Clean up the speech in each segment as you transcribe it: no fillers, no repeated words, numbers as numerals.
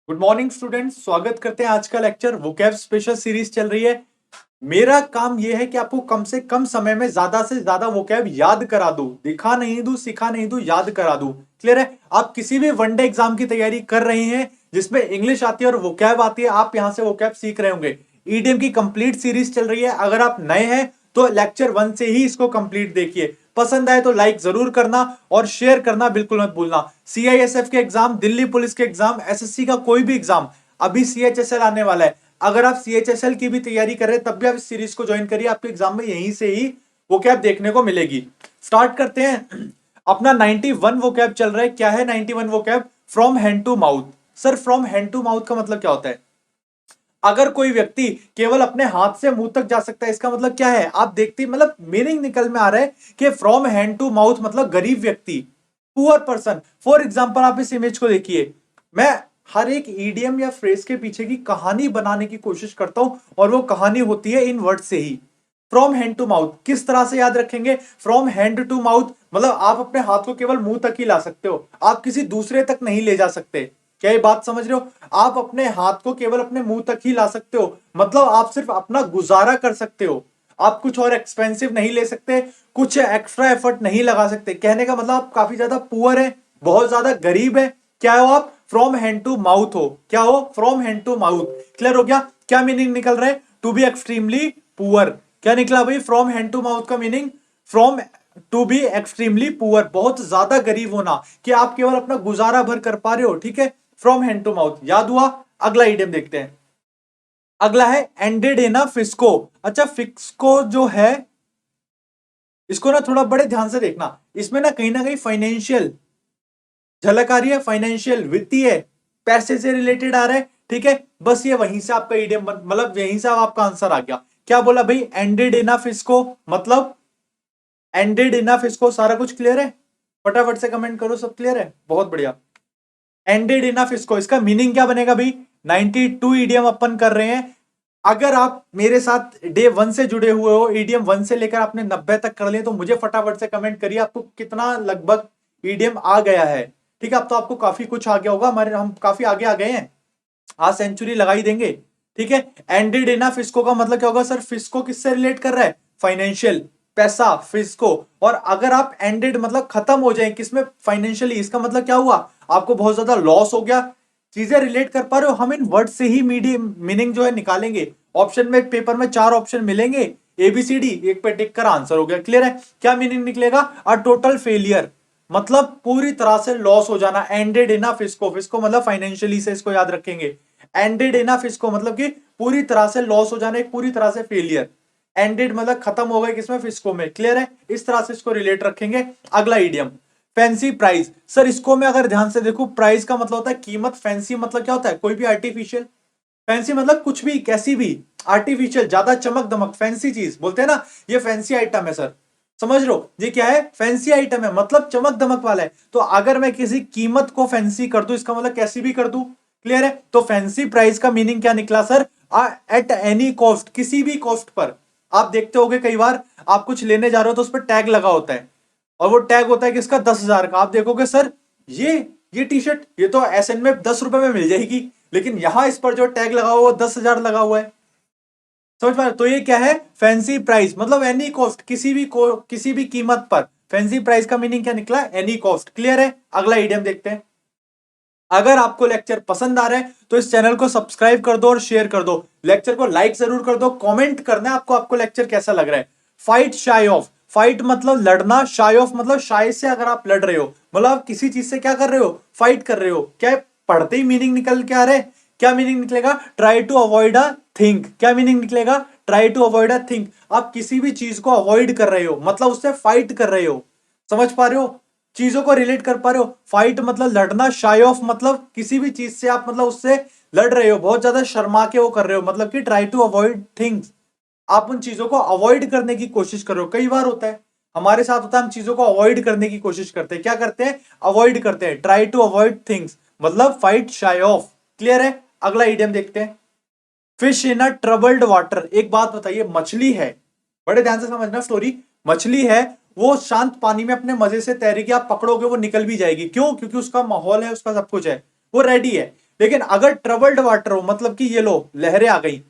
Good morning students, स्वागत करते हैं। आज का लेक्चर वोकैब स्पेशल सीरीज चल रही है। मेरा काम यह है कि आपको कम से कम समय में ज्यादा से ज्यादा वोकैब याद करा दूं, दिखा नहीं दूं, सिखा नहीं दूं, याद करा दूं। क्लियर है? आप किसी भी वनडे एग्जाम की तैयारी कर रहे हैं जिसमें इंग्लिश आती है और वोकैब आती है, आप यहां से वोकैब सीख रहे होंगे। ईडीएम की कंप्लीट सीरीज चल रही है। अगर आप नए हैं तो लेक्चर 1 से ही इसको कंप्लीट देखिए। पसंद आए तो लाइक जरूर करना और शेयर करना बिल्कुल मत भूलना। सीआईएसएफ के एग्जाम, दिल्ली पुलिस के एग्जाम, एसएससी का कोई भी एग्जाम, अभी सीएचएसएल आने वाला है। अगर आप सीएचएसएल की भी तैयारी कर रहे हैं तब भी आप इस सीरीज को ज्वाइन करिए। आपके एग्जाम में यहीं से ही वोकैब देखने को मिलेगी। स्टार्ट करते हैं। अपना 91 वोकैब चल रहा है। क्या है 91 vocab? From hand to mouth. Sir, from hand to mouth का मतलब क्या होता है? अगर कोई व्यक्ति केवल अपने हाथ से मुंह तक जा सकता है, इसका मतलब क्या है? आप देखते, मतलब मीनिंग निकल में आ रहा है कि फ्रॉम हैंड टू माउथ मतलब गरीब व्यक्ति, पुअर पर्सन। फॉर एग्जाम्पल आप इस इमेज को देखिए। मैं हर एक ईडीएम या फ्रेज के पीछे की कहानी बनाने की कोशिश करता हूं और वो कहानी होती है इन वर्ड से ही। फ्रॉम हैंड टू माउथ किस तरह से याद रखेंगे? फ्रॉम हैंड टू माउथ मतलब आप अपने हाथ को केवल मुंह तक ही ला सकते हो, आप किसी दूसरे तक नहीं ले जा सकते। क्या ये बात समझ रहे हो? आप अपने हाथ को केवल अपने मुंह तक ही ला सकते हो, मतलब आप सिर्फ अपना गुजारा कर सकते हो। आप कुछ और एक्सपेंसिव नहीं ले सकते, कुछ एक्स्ट्रा एफर्ट नहीं लगा सकते। कहने का मतलब आप काफी ज्यादा पुअर है, बहुत ज्यादा गरीब है। क्या हो आप? फ्रॉम हैंड टू माउथ हो। क्या हो? From hand to mouth. Clear हो गया? क्या मीनिंग निकल रहा है? To be extremely poor. क्या निकला भाई फ्रॉम हैंड टू माउथ का meaning? From to be extremely poor, बहुत ज्यादा गरीब होना, कि आप केवल अपना गुजारा भर कर पा रहे हो। ठीक है, फ्रॉम हैंड टू माउथ याद हुआ। अगला इडियम देखते हैं। अगला है एंडेड इन अ फिस्को। अच्छा, फिस्को जो है, इसको ना थोड़ा बड़े ध्यान से देखना। इसमें ना कहीं फाइनेंशियल झलक आ रही है, फाइनेंशियल, वित्तीय, पैसे से रिलेटेड आ रहा है। ठीक है, बस ये वहीं से आपका इडियम मतलब यहीं से आपका आंसर आ गया। क्या बोला भाई? एंडेड इन अ फिस्को मतलब एंडेड इन अ फिस्को। सारा कुछ क्लियर है? फटाफट से कमेंट करो, सब क्लियर है? बहुत बढ़िया। एंडेड इनफ इसको, इसका मीनिंग क्या बनेगा भाई? 92 ईडीएम अपन कर रहे हैं। अगर आप मेरे साथ डे 1 से जुड़े हुए हो, ईडीएम 1 से लेकर आपने 90 तक कर लिए, तो मुझे फटाफट से कमेंट करिए आपको कितना लगभग ईडीएम आ गया है। ठीक है, अब तो आपको काफी कुछ आ गया होगा, हमारे हम काफी आगे आ गए हैं, आज सेंचुरी लगा ही देंगे। ठीक है, एंडेड इनफ फिस्को का मतलब क्या होगा? सर, फिस्को किससे रिलेट कर रहा है? फाइनेंशियल, पैसा, फिस्को। और अगर आप एंडेड मतलब खत्म हो जाए किसमें? फाइनेंशियली, इसका मतलब क्या हुआ? आपको बहुत ज्यादा लॉस हो गया। चीजें रिलेट कर पा रहे हो? हम इन वर्ड से ही मीनिंग जो है निकालेंगे। ऑप्शन में, पेपर में 4 ऑप्शन मिलेंगे, एबीसीडी, एक पे टिक कर आंसर हो गया। क्लियर है? क्या मीनिंग निकलेगा? अ टोटल फेलियर, मतलब पूरी तरह से लॉस हो जाना। एंडेड इनफ इसको, फिस्को मतलब फाइनेंशियली से इसको याद रखेंगे। एंडेड इनफ इसको मतलब कि पूरी तरह से लॉस हो जाना, एक पूरी तरह से फेलियर। एंडेड मतलब खत्म हो गए किसमें? फिस्को में। क्लियर है? इस तरह से इसको रिलेट रखेंगे। अगला इडियम, फैंसी प्राइस। सर, इसको मैं अगर ध्यान से देखूं, प्राइस का मतलब होता है कीमत, फैंसी मतलब क्या होता है? कोई भी आर्टिफिशियल। फैंसी मतलब कुछ भी, कैसी भी, आर्टिफिशियल, ज्यादा चमक दमक, फैंसी चीज बोलते हैं ना, ये फैंसी आइटम है सर। समझ लो ये क्या है? फैंसी आइटम है, मतलब चमक दमक वाला है। तो अगर मैं किसी कीमत को फैंसी कर दूं, इसका मतलब कैसी भी कर दूं। क्लियर है? तो फैंसी प्राइस का मीनिंग क्या निकला सर? एट एनी कॉस्ट, किसी भी कॉस्ट पर। आप देखते होगे कई बार आप कुछ लेने जा रहे हो तो उस पर टैग लगा होता है, और वो टैग होता है किसका? 10,000 का। आप देखोगे सर, ये ये टी शर्ट ये तो एसएन में 10 रुपए में मिल जाएगी, लेकिन यहां इस पर जो टैग लगा हुआ है वो 10,000 लगा हुआ है। समझ पा रहे हो? तो ये क्या है? फैंसी प्राइस मतलब एनी कॉस्ट, किसी भी कीमत पर। फैंसी प्राइस का मीनिंग क्या निकला? Any cost. क्लियर है? अगला इडियम देखते हैं। अगर आपको लेक्चर पसंद आ रहा है तो इस चैनल को सब्सक्राइब कर दो और शेयर कर दो। लेक्चर को लाइक जरूर कर दो, कमेंट करना है आपको लेक्चर कैसा लग रहा है। फाइट शाई ऑफ, फाइट मतलब लड़ना, शाई ऑफ मतलब शाय से अगर आप लड़ रहे हो, मतलब आप किसी चीज से क्या कर रहे हो? फाइट कर रहे हो। क्या पढ़ते ही मीनिंग निकल के आ रहे हैं? क्या मीनिंग निकलेगा? Try to avoid a think. क्या मीनिंग निकलेगा? Try to avoid a think. आप किसी भी चीज को अवॉइड कर रहे हो, मतलब उससे फाइट कर रहे हो। समझ पा रहे हो? चीजों को रिलेट कर पा रहे हो? फाइट मतलब लड़ना, शाई ऑफ मतलब किसी भी चीज से आप मतलब उससे लड़ रहे हो, बहुत ज्यादा शर्मा के वो कर रहे हो, मतलब कि ट्राई टू अवॉइड थिंग्स। आप उन चीजों को अवॉइड करने की कोशिश कर रहे हो। कई बार होता है, हमारे साथ होता है, हम चीजों को अवॉइड करने की कोशिश करते हैं। क्या करते हैं? अवॉइड करते हैं। ट्राई टू अवॉइड थिंग्स मतलब फाइट शाई ऑफ। क्लियर है? अगला इडियम देखते हैं। Fish in a troubled water. एक बात बताइए, मछली है, बड़े ध्यान से समझना स्टोरी। मछली है, वो शांत पानी में अपने मजे से तैरेगी, आप पकड़ोगे वो निकल भी जाएगी। क्यों? क्योंकि उसका माहौल है, उसका सब कुछ है, वो रेडी है। लेकिन अगर ट्रबल्ड वाटर हो, मतलब कि ये लो लहरें आ गई,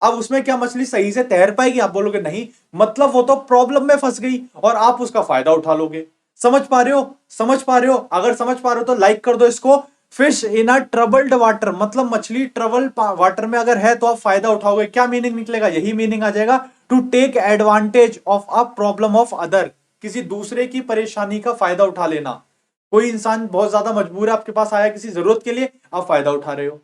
अब उसमें क्या मछली सही से तैर पाएगी? आप बोलोगे नहीं, मतलब वो तो प्रॉब्लम में फंस गई और आप उसका फायदा उठा लोगे। समझ पा रहे हो? समझ पा रहे हो? अगर समझ पा रहे हो तो लाइक कर दो इसको। Fish in a troubled water, मतलब मछली ट्रबल वाटर में अगर है तो आप फायदा उठाओगे। क्या मीनिंग निकलेगा? यही मीनिंग आ जाएगा, to take advantage of a problem of other, किसी दूसरे की परेशानी का फायदा उठा लेना। कोई इंसान बहुत ज्यादा मजबूर है, आपके पास आया किसी जरूरत के लिए, आप फायदा उठा रहे हो।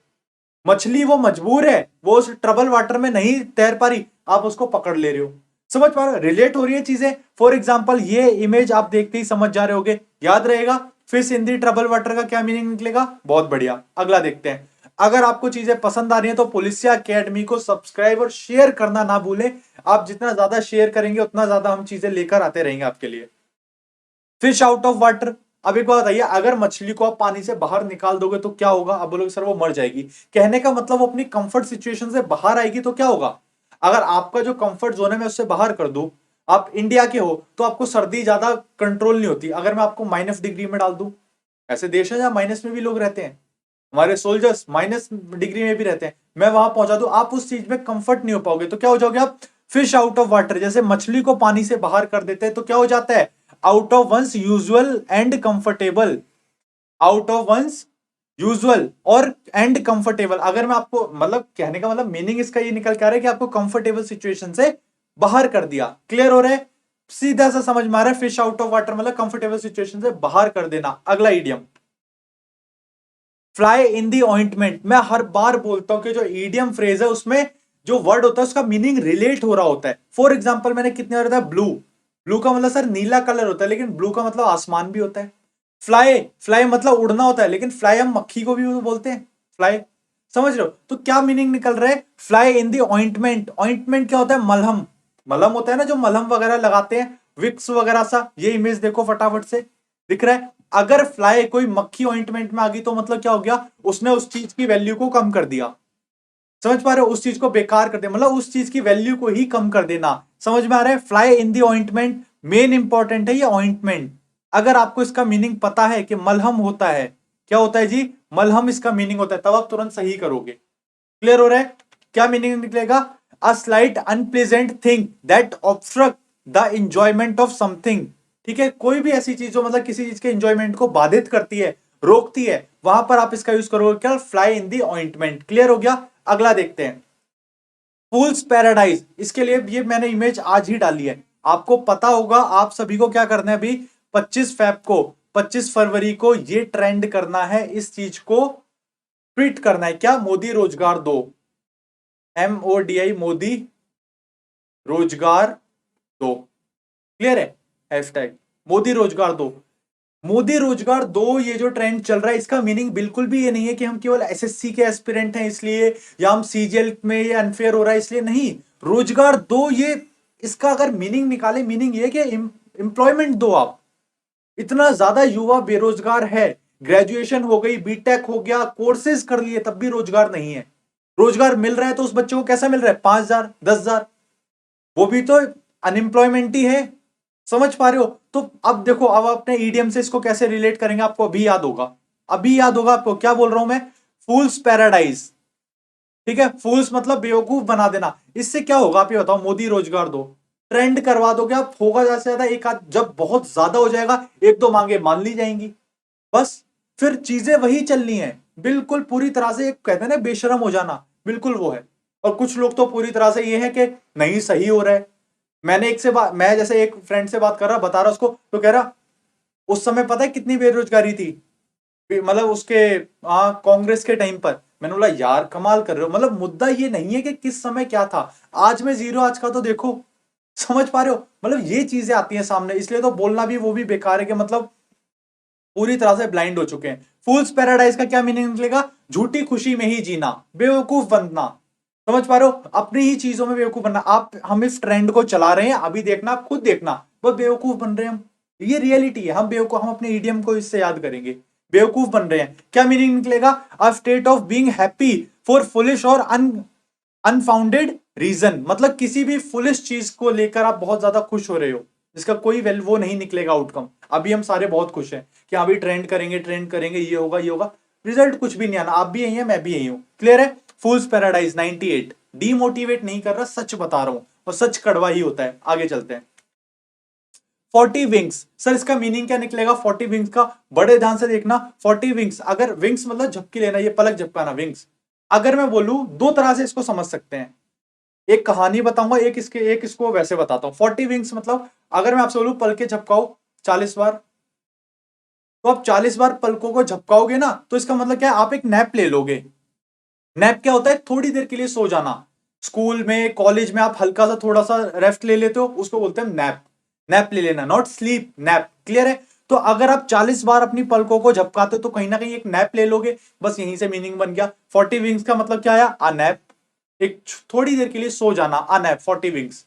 मछली वो मजबूर है, वो उस ट्रबल वाटर में नहीं तैर पा रही, आप उसको पकड़ ले रहे हो। समझ पा रहे हो? रिलेट हो रही है चीजें। फॉर एग्जाम्पल ये इमेज आप देखते ही समझ जा रहे होगे, याद रहेगा fish in the trouble water का क्या मीनिंग निकलेगा। बहुत बढ़िया, अगला देखते हैं। अगर आपको चीजें पसंद आ रही हैं तो पुलिसिया एकेडमी को सब्सक्राइब और शेयर करना ना भूलें। आप जितना ज्यादा शेयर करेंगे उतना ज्यादा हम चीजें लेकर आते रहेंगे आपके लिए। फिश आउट ऑफ वाटर, अब एक बात बताइए, अगर मछली को आप पानी से बाहर निकाल दोगे तो क्या होगा? अब बोलोगे सर वो मर जाएगी। कहने का मतलब वो अपनी कंफर्ट सिचुएशन से बाहर आएगी तो क्या होगा? अगर आपका जो कंफर्ट जोन है मैं उससे बाहर कर दूं, आप इंडिया के हो तो आपको सर्दी ज्यादा कंट्रोल नहीं होती। अगर मैं आपको माइनस डिग्री में डाल दूं, ऐसे देश है जहां माइनस में भी लोग रहते हैं, हमारे सोल्जर्स माइनस डिग्री में भी रहते हैं, मैं वहां पहुंचा दूं, आप उस चीज में कंफर्ट नहीं हो पाओगे तो क्या हो जाओगे आप? फिश आउट ऑफ वाटर, जैसे मछली को पानी से बाहर कर देते हैं तो क्या हो जाता है? Out of one's usual and comfortable, out of one's usual और एंड कंफर्टेबल। अगर मैं आपको मतलब कहने का मतलब मीनिंग इसका ये निकल के आ रहा है कि आपको कंफर्टेबल सिचुएशन से बाहर कर दिया। क्लियर हो रहा है? सीधा सा समझ में आ रहा है, फिश आउट ऑफ वाटर मतलब कंफर्टेबल सिचुएशन से बाहर कर देना। अगला idiom, fly in the ointment. मैं हर बार बोलता हूं कि जो ईडियम फ्रेज है उसमें जो वर्ड होता है उसका मीनिंग रिलेट हो रहा होता है। फॉर एग्जाम्पल मैंने कितने बार बताया, ब्लू, ब्लू का मतलब सर नीला कलर होता है, लेकिन ब्लू का मतलब आसमान भी होता है। फ्लाई, फ्लाई मतलब उड़ना होता है, लेकिन फ्लाई हम मक्खी को भी बोलते हैं फ्लाई। समझ रहे हो? तो क्या मीनिंग निकल रहा है? Fly in the ointment. Ointment क्या होता है? मलहम, मलहम होता है ना जो मलहम वगैरह लगाते हैं, विक्स वगैरह सा। ये इमेज देखो फटाफट से, दिख रहा है? अगर फ्लाई कोई मक्खी ऑइंटमेंट में आ गई तो मतलब क्या हो गया? उसने उस चीज की वैल्यू को कम कर दिया। समझ पा रहे हो? उस चीज को बेकार कर दिया, मतलब उस चीज की वैल्यू को ही कम कर देना। समझ में आ रहा है? Fly in the ointment, main important है ये ऑइंटमेंट। अगर आपको इसका मीनिंग पता है कि मलहम होता है, क्या होता है जी? मलहम इसका मीनिंग होता है, तब आप तुरंत सही करोगे। क्लियर हो रहा है? क्या मीनिंग निकलेगा? A slight unpleasant thing that obstruct the enjoyment of something. ठीक है, कोई भी ऐसी चीज जो मतलब किसी चीज के एंजॉयमेंट को बाधित करती है, रोकती है, वहां पर आप इसका यूज करोगे क्या? Fly in the ointment. Clear हो गया? अगला देखते हैं, फूल्स पैराडाइज। इसके लिए ये मैंने इमेज आज ही डाली है, आपको पता होगा। आप सभी को क्या करना है अभी? 25 फेब को, 25 फरवरी को ये ट्रेंड करना है, इस चीज को ट्वीट करना है। क्या? मोदी रोजगार दो, MODI, मोदी रोजगार दो। क्लियर है? हैशटैग मोदी रोजगार दो। मोदी रोजगार दो, ये जो ट्रेंड चल रहा है इसका मीनिंग बिल्कुल भी ये नहीं है कि हम केवल SSC के एस्पिरेंट हैं इसलिए, या हम CGL में ये अनफेयर हो रहा है इसलिए। नहीं, रोजगार दो, ये इसका अगर मीनिंग निकाले, मीनिंग ये कि एम्प्लॉयमेंट दो आप। इतना ज्यादा युवा बेरोजगार है, ग्रेजुएशन हो गई, बीटेक हो गया, कोर्सेज कर लिए, तब भी रोजगार नहीं है। रोजगार मिल रहा है तो उस बच्चे को कैसा मिल रहा है? 5,000, 10,000, वो भी तो अनएम्प्लॉयमेंट ही है। समझ पा रहे हो? तो अब देखो, अब अपने ईडीएम से इसको कैसे रिलेट करेंगे, आपको अभी याद होगा, अभी याद होगा आपको क्या बोल रहा हूं मैं? फूल्स पैराडाइज। ठीक है, फूल्स मतलब बेवकूफ बना देना। इससे क्या होगा आप ये बताओ? मोदी रोजगार दो, ट्रेंड करवा दोगे आप, होगा ज्यादा से ज्यादा एक आध, जब बहुत ज्यादा हो जाएगा एक दो मांगे मान ली जाएंगी, बस फिर चीजें वही चलनी है। बिल्कुल पूरी तरह से, एक कहते हैं ना बेशरम हो जाना, बिल्कुल वो है। और कुछ लोग तो पूरी तरह से ये है कि नहीं सही हो रहा है। मैंने एक से बात, मैं जैसे एक फ्रेंड से बात कर रहा, बता रहा उसको, तो कह रहा उस समय पता है कितनी बेरोजगारी थी, मतलब उसके, हाँ, कांग्रेस के टाइम पर। मैंने बोला यार कमाल कर रहे हो, मतलब मुद्दा ये नहीं है कि किस समय क्या था, आज में जीरो, आज का तो देखो। समझ पा रहे हो? मतलब ये चीजें आती हैं सामने, इसलिए तो बोलना भी वो भी बेकार है कि मतलब पूरी तरह से ब्लाइंड हो चुके हैं। फूल्स पैराडाइज का क्या मीनिंग निकलेगा? झूठी खुशी में ही जीना, बेवकूफ बनना। समझ पा रहे हो? अपनी ही चीजों में बेवकूफ बनना। आप, हम इस ट्रेंड को चला रहे हैं, अभी देखना, आप खुद देखना, बहुत बेवकूफ बन रहे हैं हम। ये रियलिटी है, हम बेवकूफ, हम अपने इडियम को इससे याद करेंगे, बेवकूफ बन रहे हैं। क्या मीनिंग निकलेगा? A state of being happy for foolish और अनफाउंडेड रीजन, मतलब किसी भी फुलिश चीज को लेकर आप बहुत ज्यादा खुश हो रहे हो, जिसका कोई वेल वो नहीं निकलेगा आउटकम। अभी हम सारे बहुत खुश हैं कि अभी ट्रेंड करेंगे, ट्रेंड करेंगे, ये होगा, ये होगा। रिजल्ट कुछ भी नहीं आना। आप भी यही है, मैं भी यही हूं। क्लियर है? फूल्स पैराडाइज 98। डीमोटिवेट नहीं कर रहा, सच बता रहा हूं, और सच कड़वा ही होता है। आगे चलते हैं। 40 विंग्स, सर इसका मीनिंग क्या निकलेगा 40 विंग्स का? बड़े ध्यान से देखना। 40 विंग्स, अगर विंग्स मतलब झपकी लेना, ये पलक झपकाना, विंग्स। अगर मैं बोलूं, दो तरह से इसको समझ सकते हैं। एक कहानी बताऊंगा, एक इसको वैसे बताता हूं। 40 विंग्स मतलब, अगर मैं आपसे बोलूं पलके झपकाओ 40 बार, तो आप 40 बार पलकों को झपकाओगे ना, तो इसका मतलब क्या है? आप एक नैप ले लोगे। नैप क्या होता है? थोड़ी देर के लिए सो जाना। स्कूल में, कॉलेज में आप हल्का सा थोड़ा सा रेस्ट ले लेते हो, उसको बोलते हैं नैप। नैप ले लेना, नॉट स्लीप, नैप। क्लियर है? तो अगर आप 40 बार अपनी पलकों को झपकाते हो, तो कहीं ना कहीं एक नैप ले लोगे। बस यहीं से मीनिंग बन गया। 40 विंग्स का मतलब क्या आया? अ नैप। एक थोड़ी देर के लिए सो जाना, अ नैप, 40 विंग्स।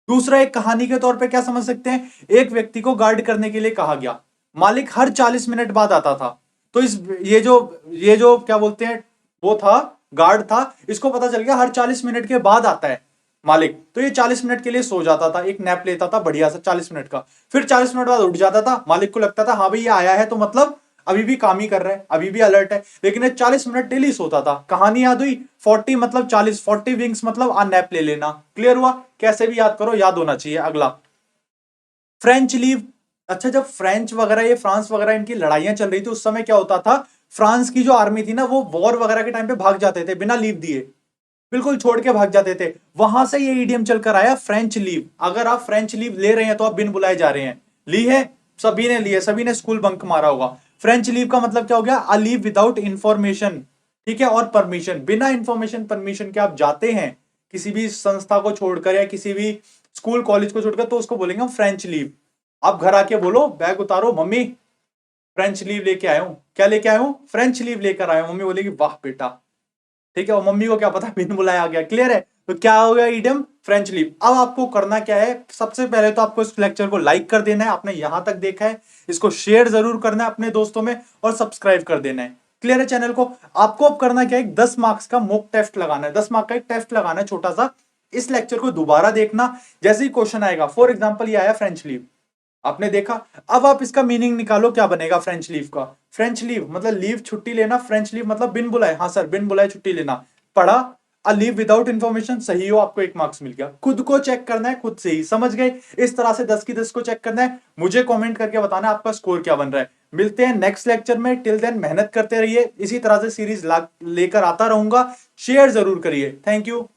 दूसरा, एक कहानी के तौर पे क्या समझ सकते हैं? एक व्यक्ति को गार्ड करने के लिए कहा गया। मालिक हर 40 मिनट बाद आता था। तो इस ये जो क्या बोलते हैं, वो था, गार्ड था, इसको पता चल गया हर 40 मिनट के बाद आता है मालिक। तो ये 40 मिनट के लिए सो जाता था, एक नैप लेता था बढ़िया सा 40 मिनट का। फिर 40 मिनट बाद उठ जाता था। मालिक को लगता था हाँ भाई ये आया है, तो मतलब अभी भी काम ही कर रहा है, अभी भी अलर्ट है। लेकिन ये 40 मिनट डेली सोता था। कहानी याद हुई? 40 मतलब 40, 40 विंग्स मतलब आ नैप ले लेना। क्लियर हुआ? कैसे भी याद करो, याद होना चाहिए। अगला, फ्रेंच लीव। अच्छा, जब फ्रेंच वगैरह, ये फ्रांस वगैरह, इनकी लड़ाइयां चल रही थी, उस समय क्या होता था? फ्रांस की जो आर्मी थी ना, वो वॉर वगैरह के टाइम पे भाग जाते थे बिना लीव दिए, बिल्कुल छोड़ के भाग जाते थे। वहां से ये ईडियम चलकर आया, फ्रेंच लीव। अगर आप फ्रेंच लीव ले रहे हैं, तो आप बिन बुलाए जा रहे हैं। ली है? सभी ने ली है, सभी ने स्कूल बंक मारा होगा। फ्रेंच लीव का मतलब क्या हो गया? A leave without information. ठीक है? और परमिशन, बिना इंफॉर्मेशन परमिशन के आप जाते हैं किसी भी संस्था को छोड़कर, या किसी भी स्कूल कॉलेज को छोड़कर, तो उसको बोलेंगे हम फ्रेंच लीव। आप घर आके बोलो, बैग उतारो, मम्मी फ्रेंच लीव लेके आया हूं। क्या लेके आया हूं? फ्रेंच लीव लेकर आया हूं। मम्मी बोलेगी वाह बेटा। ठीक है? और मम्मी को क्या पता बिन बुलाया आ गया। क्लियर है? तो क्या हो गया? Idiom French leave. अब आपको करना क्या है? सबसे पहले तो आपको इस लेक्चर को लाइक कर देना है, आपने यहां तक देखा है। इसको शेयर जरूर करना है अपने दोस्तों में, और सब्सक्राइब कर देना है। क्लियर है चैनल को? आपको अब करना क्या है? 10 मार्क्स का मॉक टेस्ट लगाना है। 10 मार्क का एक टेस्ट लगाना है, छोटा सा। इस लेक्चर को दोबारा देखना, जैसे ही क्वेश्चन आएगा, फॉर एग्जाम्पल ये आया फ्रेंच लीव, आपने देखा, अब आप इसका मीनिंग निकालो, क्या बनेगा फ्रेंच लीव का? फ्रेंच लीव मतलब लीव, छुट्टी लेना। फ्रेंच लीव मतलब बिन बुलाए, हाँ सर बिन बुलाए छुट्टी लेना। पढ़ा? अ लीव विदाउट इंफॉर्मेशन, सही हो, आपको 1 मार्क्स मिल गया। खुद को चेक करना है, खुद से ही समझ गए? इस तरह से 10 की 10 को चेक करना है। मुझे कमेंट करके बताना आपका स्कोर क्या बन रहा है। मिलते हैं नेक्स्ट लेक्चर में। टिल देन मेहनत करते रहिए, इसी तरह से सीरीज लेकर आता रहूंगा। शेयर जरूर करिए। Thank you.